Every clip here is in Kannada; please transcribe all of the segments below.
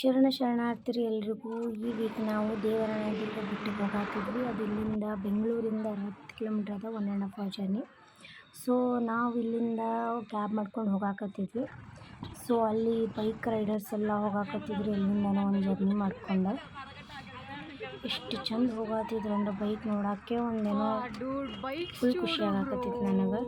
ಶರಣಾರ್ಥಿರು ಎಲ್ರಿಗೂ. ಈ ವೀಕ್ ನಾವು ದೇವರಾಯನದುರ್ಗ ಬಿಟ್ಟಿಗೆ ಹೋಗಾತಿದ್ವಿ. ಅದು ಇಲ್ಲಿಂದ ಬೆಂಗಳೂರಿಂದ 60 ಕಿಲೋಮೀಟ್ರ್ ಅದ, 1.5 hour ಜರ್ನಿ. ಸೊ ನಾವು ಇಲ್ಲಿಂದ ಕ್ಯಾಬ್ ಮಾಡ್ಕೊಂಡು ಹೋಗಾಕತ್ತಿದ್ವಿ. ಸೊ ಅಲ್ಲಿ ಬೈಕ್ ರೈಡರ್ಸ್ ಎಲ್ಲ ಹೋಗಾಕತ್ತಿದ್ರು ಎಲ್ಲಿಂದನೋ ಒಂದು ಜರ್ನಿ ಮಾಡ್ಕೊಂಡು. ಎಷ್ಟು ಚಂದ ಹೋಗಾತಿದ್ರು ಅಂದ್ರೆ ಬೈಕ್ ನೋಡೋಕ್ಕೆ ಒಂದೇನೋ ಫುಲ್ ಖುಷಿ ಆಗಾಕತ್ತಿತ್ತು ನನಗೆ.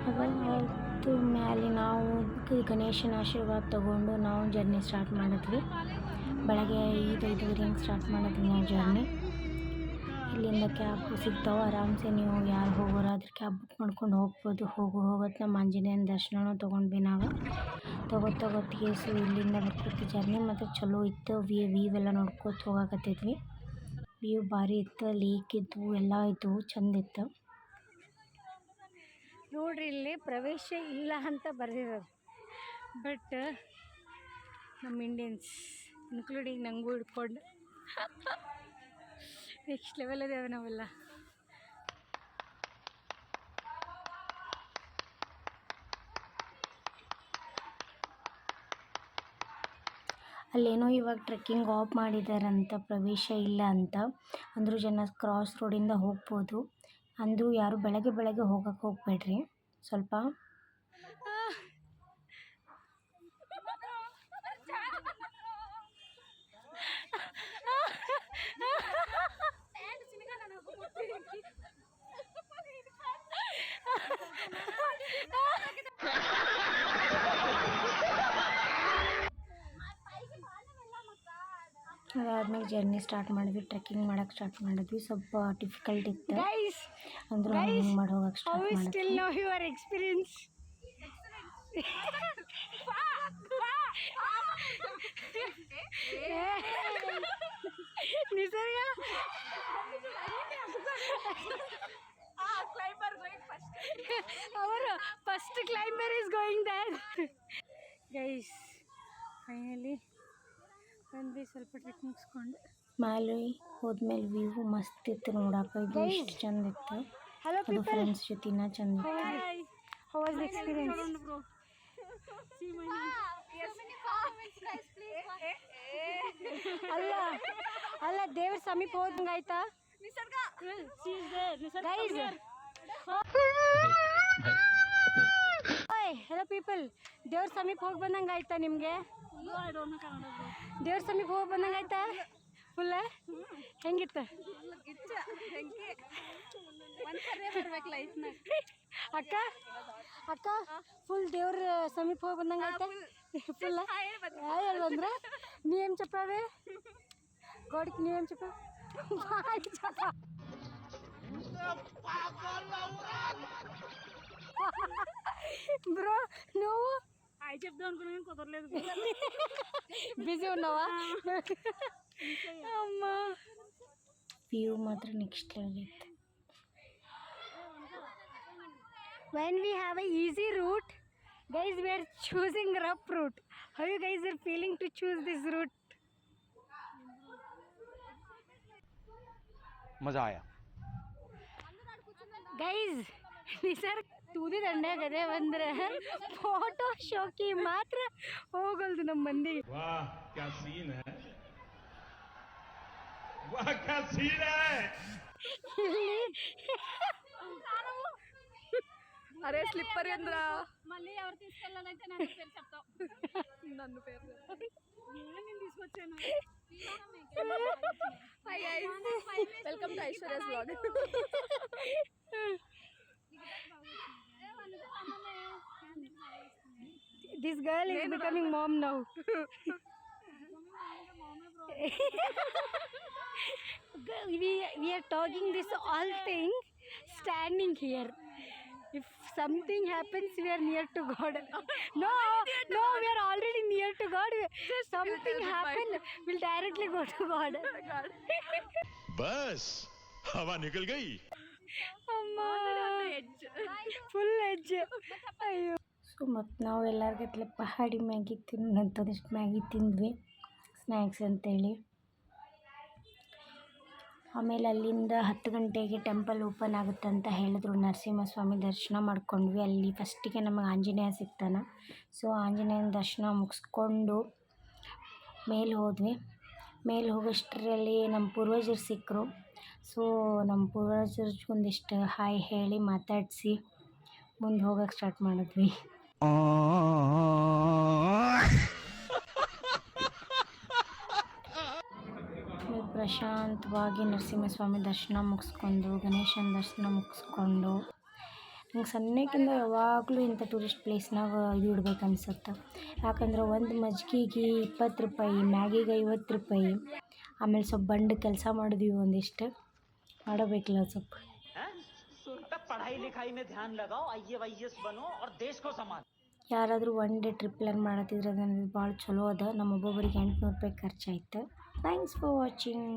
ಅದಾಯ್ತು ಮ್ಯಾಲೆ ನಾವು ಗಣೇಶನ ಆಶೀರ್ವಾದ ತಗೊಂಡು ನಾವು ಜರ್ನಿ ಸ್ಟಾರ್ಟ್ ಮಾಡಿದ್ವಿ. ಬೆಳಗ್ಗೆ 5:30 ಹಿಂಗೆ ಸ್ಟಾರ್ಟ್ ಮಾಡಿದ್ವಿ ನಾವು ಜರ್ನಿ. ಇಲ್ಲಿಂದ ಕ್ಯಾಬ್ ಸಿಗ್ತಾವೆ, ಆರಾಮ್ಸೆ ನೀವು ಯಾರು ಹೋಗೋರಾದ್ರೆ ಕ್ಯಾಬ್ ಬುಕ್ ಮಾಡ್ಕೊಂಡು ಹೋಗ್ಬೋದು. ಹೋಗೋತ್ತು ನಮ್ಮ ಆಂಜನೇಯನ ದರ್ಶನನೂ ತೊಗೊಂಡ್ವಿ ನಾವು. ತಗೋತ್ತಿಗೆ ಸೊ ಇಲ್ಲಿಂದ ಬರ್ಕೊತಿ ಜರ್ನಿ ಮತ್ತು ಚಲೋ ಇತ್ತು. ವ್ಯೂ ಎಲ್ಲ ನೋಡ್ಕೊತ ಹೋಗಾಕತ್ತಿದ್ವಿ. ವ್ಯೂ ಭಾರಿ ಇತ್ತು, ಲೇಕ್ ಇತ್ತು, ಎಲ್ಲ ಇತ್ತು, ಚಂದ ಇತ್ತು ನೋಡ್ರಿ. ಇಲ್ಲಿ ಪ್ರವೇಶ ಇಲ್ಲ ಅಂತ ಬರೆದಿರೋದು, ಬಟ್ ನಮ್ಮ ಇಂಡಿಯನ್ಸ್ ಇನ್ಕ್ಲೂಡಿಂಗ್ ನಂಗೂ ಹಿಡ್ಕೊಂಡು ನೆಕ್ಸ್ಟ್ ಲೆವೆಲ್ ಅದೇವೆ ನಾವೆಲ್ಲ. ಅಲ್ಲೇನೋ ಇವಾಗ ಟ್ರೆಕ್ಕಿಂಗ್ ಆಫ್ ಮಾಡಿದಾರಂತ, ಪ್ರವೇಶ ಇಲ್ಲ ಅಂತ ಅಂದರೂ ಜನ ಕ್ರಾಸ್ ರೋಡಿಂದ ಹೋಗ್ಬೋದು. ಅಂದರೂ ಯಾರು ಬೆಳಗ್ಗೆ ಹೋಗಕ್ಕೆ ಹೋಗ್ಬೇಡ್ರಿ ಸ್ವಲ್ಪ. ಅದಾದ್ಮೇಲೆ ಜರ್ನಿ ಸ್ಟಾರ್ಟ್ ಮಾಡಿದ್ವಿ, ಟ್ರೆಕ್ಕಿಂಗ್ ಮಾಡಕ್ಕೆ ಸ್ಟಾರ್ಟ್ ಮಾಡಿದ್ವಿ. ಸ್ವಲ್ಪ ಡಿಫಿಕಲ್ಟ್ ಇತ್ತು ಅಂದರೂ ಹಿಂಗೆ ಮಾಡಿ ಹೋಗಕ್ಕೆ ಸ್ಟಾರ್ಟ್ ಮಾಡಿದ್ವಿ. ನಿಸರ್ಗ ಅವರು first climber is going there. Guys finally ಬಂದ್ವಿ, ಸ್ವಲ್ಪ ಟ್ರೆಕ್ ಮುಗಿಸ್ಕೊಂಡು ಮೇಲೆ ಹೋದ್ಮೇಲೆ ವ್ಯೂ ಮಸ್ತ್ ಇತ್ತು ನೋಡಕ್ಕೆ. ಇದು ಎಷ್ಟು ಚಂದ ಇತ್ತು. ಅದು ಫ್ರೆಂಡ್ಸ್ ಜೊತೆನ ಚಂದ ಇತ್ತು. How was the experience? ಅಲ್ಲ ದೇವ್ರ ಸಮೀಪ ಹೋದಂಗೆ ಆಯ್ತಾ? ಹೆಲೋ ಪೀಪಲ್, ದೇವ್ರ ಸಮೀಪ ಹೋಗಿ ಬಂದಂಗೆ ಆಯ್ತಾ ನಿಮಗೆ? ದೇವ್ರ ಸಮೀಪ ಹೋಗಿ ಬಂದಂಗೆ ಆಯ್ತಾ? ಫುಲ್ಲ ಹೆಂಗಿತ್ತು ಅಕ್ಕ? ಫುಲ್ ದೇವ್ರ ಸಮೀಪ ಹೋಗಿ ಬಂದಂಗೆ ಆಯ್ತಾ? ಫುಲ್ಲ ಹೇಳ್ಬಂದ್ರ ನೀ ಏನ್ ಚಪ್ಪಾವೆ ಗೋಡಿಗೆ, ನೀ ಏನ್ ಚಪ್ಪ బ్రో నువ్వు హాయ్ చెప్దాం అనుకున్నాను, కుదరలేదు. బిజీ ఉన్నావా? అమ్మా వ్యూ మాత్రం నెక్స్ట్ లెవెల్ ఇತ್ತು. When we have a easy route, guys, we are choosing rough route. How you guys are feeling to choose this route? मजा आया guys. ನಿಸರ್ಗ ತೂದಿ ದಂಡ್ಯಾಗದೆ ಬಂದ್ರೆ ಫೋಟೋ ಶೋಕಿ ಮಾತ್ರ ಹೋಗಲ್ದು ನಮ್ಮ ಮಂದಿ. ಇಲ್ಲಿ అరే స్లిప్పర్ ఏంద్రా మళ్ళీ ఎవరు తీసుకెళ్ళాలంటే నా పేరు చెప్తావు. నన్ను పేరు నేను తీసుకొచ్చాను. Hi guys, welcome to Aishwarya's vlog. This girl is becoming mom now. we are talking this all thing standing here. If something happens, we are near to God. No, we are already near to God. Something happen, we'll directly go to God. बस हवा निकल गई. ಫುಲ್ ಎಜ್. ಅಯ್ಯೋ. ಸೊ ಮತ್ತು ನಾವು ಎಲ್ಲರಿಗಟ್ಲೆ ಪಹಾಡಿ ಮ್ಯಾಗಿ ತಿನ್ನಂಥದಿಷ್ಟು ಮ್ಯಾಗಿ ತಿಂದ್ವಿ ಸ್ನ್ಯಾಕ್ಸ್ ಅಂತೇಳಿ. ಆಮೇಲೆ ಅಲ್ಲಿಂದ 10 ಗಂಟೆಗೆ ಟೆಂಪಲ್ ಓಪನ್ ಆಗುತ್ತೆ ಅಂತ ಹೇಳಿದ್ರು. ನರಸಿಂಹಸ್ವಾಮಿ ದರ್ಶನ ಮಾಡ್ಕೊಂಡ್ವಿ. ಅಲ್ಲಿ ಫಸ್ಟಿಗೆ ನಮಗೆ ಆಂಜನೇಯ ಸಿಗ್ತಾನೆ. ಸೊ ಆಂಜನೇಯನ ದರ್ಶನ ಮುಗಿಸ್ಕೊಂಡು ಮೇಲೆ ಹೋದ್ವಿ. ಮೇಲೆ ಹೋಗೋಷ್ಟರಲ್ಲಿ ನಮ್ಮ ಪೂರ್ವಜರು ಸಿಕ್ಕರು. ಸೊ ನಮ್ಮ ಪೂರ್ವಜರಿಗೆ ಒಂದಿಷ್ಟು ಹಾಯ್ ಹೇಳಿ ಮಾತಾಡಿಸಿ ಮುಂದೆ ಹೋಗೋಕ್ಕೆ ಸ್ಟಾರ್ಟ್ ಮಾಡಿದ್ವಿ. ಪ್ರಶಾಂತವಾಗಿ ನರಸಿಂಹಸ್ವಾಮಿ ದರ್ಶನ ಮುಗಿಸ್ಕೊಂಡು ಗಣೇಶನ ದರ್ಶನ ಮುಗಿಸ್ಕೊಂಡು ನಂಗೆ ಸಣ್ಣಕ್ಕಿಂತ ಯಾವಾಗಲೂ ಇಂಥ ಟೂರಿಸ್ಟ್ ಪ್ಲೇಸ್ನಾಗ ಇದು ಇಡ್ಬೇಕು ಅನ್ಸುತ್ತೆ. ಯಾಕಂದ್ರೆ ಒಂದು ಮಜ್ಜಿಗೆಗೆ 20 ರೂಪಾಯಿ, ಮ್ಯಾಗಿಗೆ 50 ರೂಪಾಯಿ. ಆಮೇಲೆ ಸ್ವಲ್ಪ ಬಂಡು ಕೆಲಸ ಮಾಡಿದ್ವಿ, ಒಂದಿಷ್ಟು ಮಾಡಬೇಕಲ್ಲ ಸ್ವಲ್ಪ. ಯಾರಾದರೂ ಒನ್ ಡೇ ಟ್ರಿಪ್ ಪ್ಲ್ಯಾನ್ ಮಾಡತ್ತಿದ್ರೆ ಅದನ್ನು ಭಾಳ ಚಲೋ ಅದ. ನಮ್ಮ ಒಬ್ಬೊಬ್ಬರಿಗೆ 800 ರೂಪಾಯಿ ಖರ್ಚಾಯ್ತು. Thanks for watching.